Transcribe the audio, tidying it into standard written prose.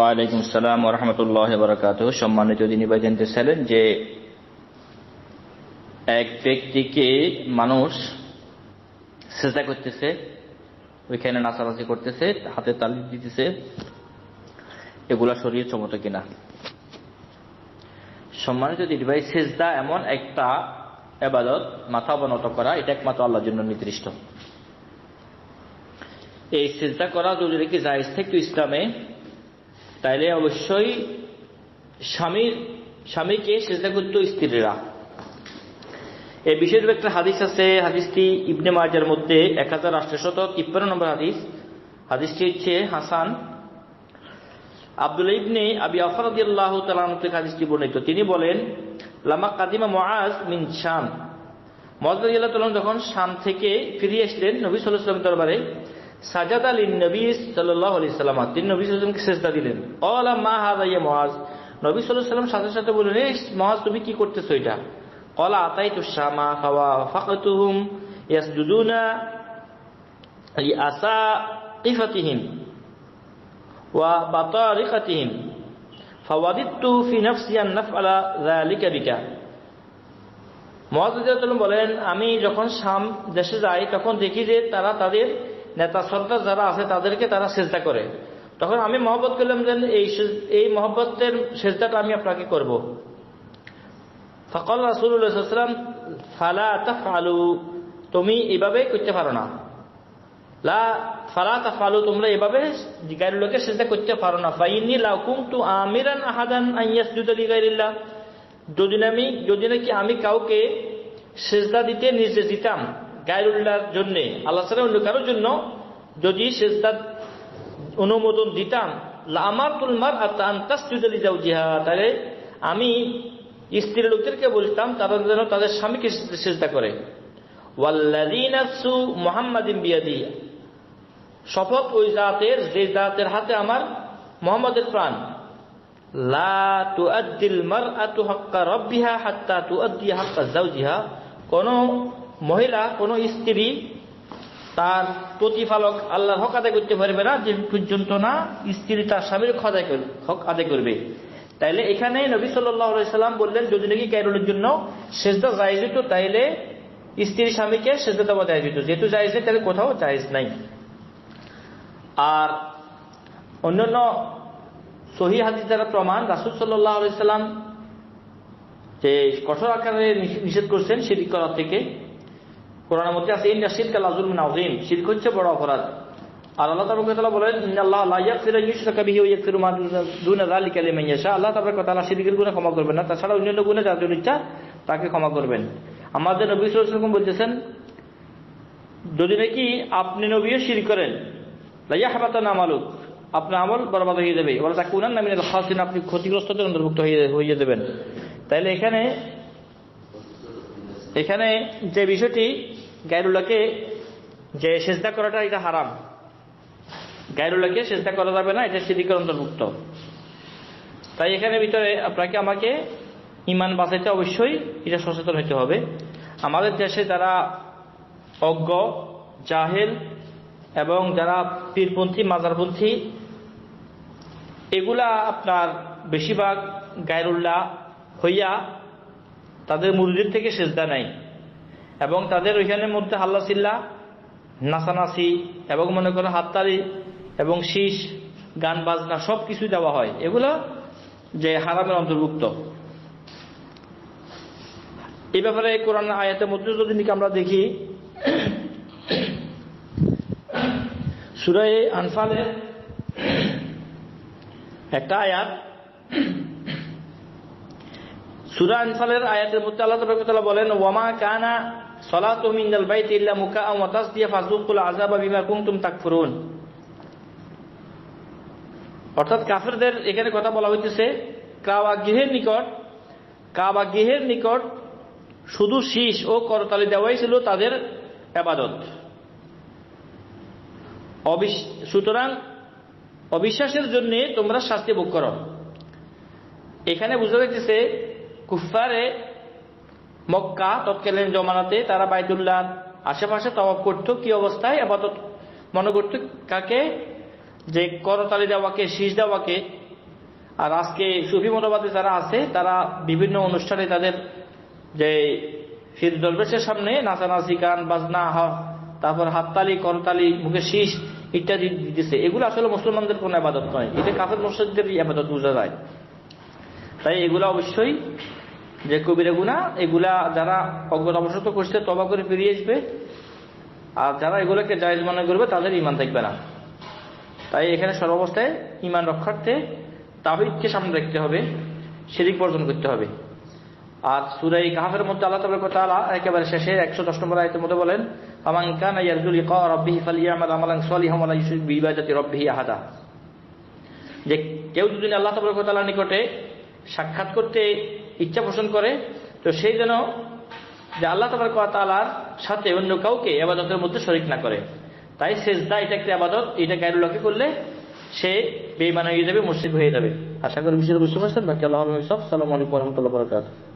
ওয়ালাইকুম আসসালাম ওয়া রাহমাতুল্লাহি ওয়া বারাকাতুহু। সম্মানিত দিনী ভাই, জানতেছিলেন যে এক ব্যক্তিকে মানুষ সিজদা করতেছে, ওইখানে নাচানাচি করতেছে, হাতে তালি দিতেছে, এগুলা শরীয়ত সম্মত কিনা? সম্মানিত দিনী ভাই, সিজদা এমন একটা ইবাদত, মাথা অবনত করা, এটা একমাত্র আল্লাহর জন্য নির্দিষ্ট। এই সিজদা করা যদি কি জায়েজ থাকতো ইসলামে, তাইলে অবশ্যই স্বামীকে সিজদা করত স্ত্রীরা। এই বিশেষ একটা হাদিস আছে, হাদিসটি ইবনে মাজার মধ্যে 1853 নম্বর হাদিস। হাদিসটি হচ্ছে হাসান। আব্দুল্লাহ ইবনে আবি আওফা রাদিয়াল্লাহু তাআলা আনহু থেকে হাদিসটি বর্ণিত। তিনি বলেন, লামা কাদিমা মুআজ মিন শাম, মুআজ রাদিয়াল্লাহু তাআলা যখন শাম থেকে ফিরে আসলেন নবী সাল্লাল্লাহু আলাইহি ওয়াসাল্লামের দরবারে, সাজাদা লিন নবী সাল্লাল্লাহু আলাইহি ওয়াসাল্লাম, তিনি নবী সাল্লাল্লাহু আলাইহি ওয়াসাল্লামকে সিজদা দিলেন। ক্বালা মা হাযা ইয়া মুআজ, নবী সাল্লাল্লাহু আলাইহি ওয়াসাল্লাম সাথে সাথে বললেন, এই মুআজ, তুমি কি করতেছো এটা? ক্বালা আতাইতু শামা ফাওয়াফাকতুহুম ইয়াসজুদুনা লিআসাকিফাতিহিম ওয়া বাতারিকাতিহিম ফাওয়াদিতু ফি নাফসি আন নাফআলা যালিকা বিকা। মুআজ রাদিয়াল্লাহু তাআলা বলেন, আমি যখন শাম দেশে যাই তখন দেখি যে তারা তাদের নেতা সর্দার যারা আছে তাদেরকে তারা সিজদা করে। তখন আমি মহব্বত করলাম যে এই মহব্বতের সিজদাটা আমি আপনাকে করব। ফাকাল রাসূলুল্লাহ সাল্লাল্লাহু আলাইহি ওয়াসাল্লাম, ফালা তাফআলু, তুমি এভাবে করতে পারো না। ফালা তাফআলু, তোমরা এভাবে গায়রুল্লাহকে সিজদা করতে পারো না। ফাইন্নী লাউ কুনতু আমিরান আহাদান আন ইয়াসজুদা লিগায়রিল্লাহ, যদি নাকি আমি কাউকে সিজদা দিতে নির্দেশ দিতাম গায়রুল্লাহর জন্য, আল্লাহ ছাড়া অন্য কারোর জন্য যদি সিজদা অনুমোদন দিতাম, লামারতুল মারআতা আন তাসজুদা লিজাওজিহা, তাহলে আমি স্ত্রী লোকদেরকে বলতাম তারা যেন তাদের স্বামীকে সিজদা করে। ওয়াল্লাযী নাফসু মুহাম্মাদিন বিয়াদি, শপথ ওই জাতের যে জাতের হাতে আমার মুহাম্মাদের প্রাণ, লা তুআদ্দিল মারআতু হাক্কা রাব্বিহা হাত্তা তুআদ্দি হাক্কা যাওজিহা, কোন মহিলা, কোন স্ত্রী তার প্রতিপালক আল্লাহর হক আদায় করতে পারবে না যে পর্যন্ত না স্ত্রী তার স্বামীর হক আদায় করবে। তাইলে এখানে নবী সাল্লাল্লাহু আলাইহি সাল্লাম বললেন, যদি নাকি গায়রুলের জন্য সিজদা জায়েজ হতো তাইলে স্ত্রী স্বামীকে সিজদা দেওয়া জায়েজ হতো। যেহেতু জায়েজ নেই তাহলে কোথাও জায়েজ নাই। আর অন্যান্য সহিহ হাদিস দ্বারা প্রমাণ, রাসূল সাল্লাল্লাহু আলাইহি সাল্লাম যে কঠোর আকারে নিষেধ করছেন শিরক করা থেকে। কোরআনের মধ্যে আছে, ইন্না শিরকা লাযুলমুন আযীম, শিরক হচ্ছে বড় অপরাধ। আর আল্লাহ তাবারক ওয়া তাআলা বলেন, ইন্নাল্লাহা লা ইয়াগফিরু আন ইউশরাকা বিহি ওয়া ইয়াগফিরু মা দুনা যালিকা লিমান ইয়াশা, আল্লাহ তাবারক ওয়া তাআলা শিরকের গুনাহ ক্ষমা করবেন না, তাছাড়া অন্যান্য গুনাহ যার জন্য ইচ্ছা তাকে ক্ষমা করবেন। আমাদের নবী সাল্লাল্লাহু আলাইহি ওয়াসাল্লাম বলতেছেন, যদি নাকি আপনি নবীও শিরক করেন, লা ইয়াহবাতানা আমালুক, আপনার আমল বরবাদ হয়ে যাবে, ওয়ালা তাকুনান্না মিনাল খাসিরিন, আপনি ক্ষতিগ্রস্তদের অন্তর্ভুক্ত হয়ে যাবেন। তাইলে এখানে যে বিষয়টি, গায়রুল্লাহকে যে সিজদা করাটা এটা হারাম, গায়রুল্লাহকে সিজদা করা যাবে না, এটা শিরকের অন্তর্ভুক্ত। তাই এখানে ভিতরে আপনাকে আমাকে ঈমান বাঁচাইতে অবশ্যই এটা সচেতন হতে হবে। আমাদের দেশে যারা অজ্ঞ, জাহেল এবং যারা পীরপন্থী, মাজারপন্থী, এগুলা আপনার বেশিরভাগ গায়রুল্লাহ হইয়া তাদের মুরিদের থেকে সিজদা নেয় এবং তাদের ওইখানের মধ্যে হাল্লা চিল্লা, নাচানাচি এবং মনে করেন হাততালি এবং শীষ, গান বাজনা সব কিছু দেওয়া হয়, এগুলো যে হারামের অন্তর্ভুক্ত। এই ব্যাপারে কোরআন আয়াতের মধ্যে যদি আমরা দেখি, সূরা আনফালের একটা আয়াত, সূরা আনফালের আয়াতের মধ্যে আল্লাহ তাবারক ওয়া তাআলা বলেন, ওয়ামা কানা সালাতুহুম ইনদাল বাইতি ইল্লা মুকাআন ওয়া তাসদিয়া ফাযুকুল আযাবা বিমা কুনতুম তাকফুরুন। অর্থাৎ কাফেরদের এখানে কথা বলা হইতেছে, কাবা গৃহের নিকট শুধু শীষ ও করতালি দেওয়াই ছিল তাদের ইবাদত। সুতরাং অবিশ্বাসের জন্য তোমরা শাস্তি ভোগ করো। এখানে বোঝা যাচ্ছে কুফফারে মক্কা তৎকালীন জমানাতে তারা বাইতুল্লাহ আশেপাশে তাওয়াফ করত, কি অবস্থায় ইবাদত মনে করত, কাকে? যে করতালি দেওয়াকে, শীষ দেওয়াকে, আর আজকে সুফি মতবাদে যারা আছে তারা বিভিন্ন অনুষ্ঠানে তাদের যে ফির দরবেশের সামনে নাচানাচি, গান বাজনা, তারপর হাততালি, করতালি, মুখে শীষ ইত্যাদি দিতেছে। এগুলো আসলে মুসলমানদের কোনো আবাদত নয়, এটা কাফের মুশরিকদের আবাদত বোঝা যায়। তাই এগুলা অবশ্যই যে কবিরা গুনাহ, এগুলা যারা অজ্ঞতাবশত করছে তওবা করে ফিরিয়ে আসবে, আর যারা এগুলোকে জায়েজ মনে করবে তাদের ঈমান থাকবে না। তাই এখানে সর্বাবস্থায় ঈমান রক্ষার্থে তাওহীদকে সামনে রাখতে হবে, শিরক বর্জন করতে হবে। আর সূরা কাহফের মধ্যে আল্লাহ তাবারক ওয়া তাআলা একেবারে শেষে 110 নম্বর আয়াতের মধ্যে বলেন, ফামান কানা ইয়ারজু লিকা রাব্বিহি ফালইয়ামাল আমালান সালিহান ওয়া লা ইউশরিক বিইবাদাতি রাব্বিহি আহাদা। যে কেউ যদি আল্লাহ তাবারক ওয়া তাআলার নিকটে সাক্ষাৎ করতে ইচ্ছা পোষণ করে, তো সেই যেন যে আল্লাহ তাবারক ওয়া তাআলার সাথে অন্য কাউকে ইবাদতের মধ্যে শরীক না করে। তাই সিজদা এটা একটা ইবাদত, এটা গায়রুল্লাহকে করলে সে বেঈমান হয়ে যাবে, মুশরিক হয়ে যাবে। আশা করি বিষয়টা বুঝতে পারছেন। বাকি আল্লাহ আলম। আসসালামু আলাইকুম ওয়া রাহমাতুল্লাহি ওয়া বারাকাতুহু।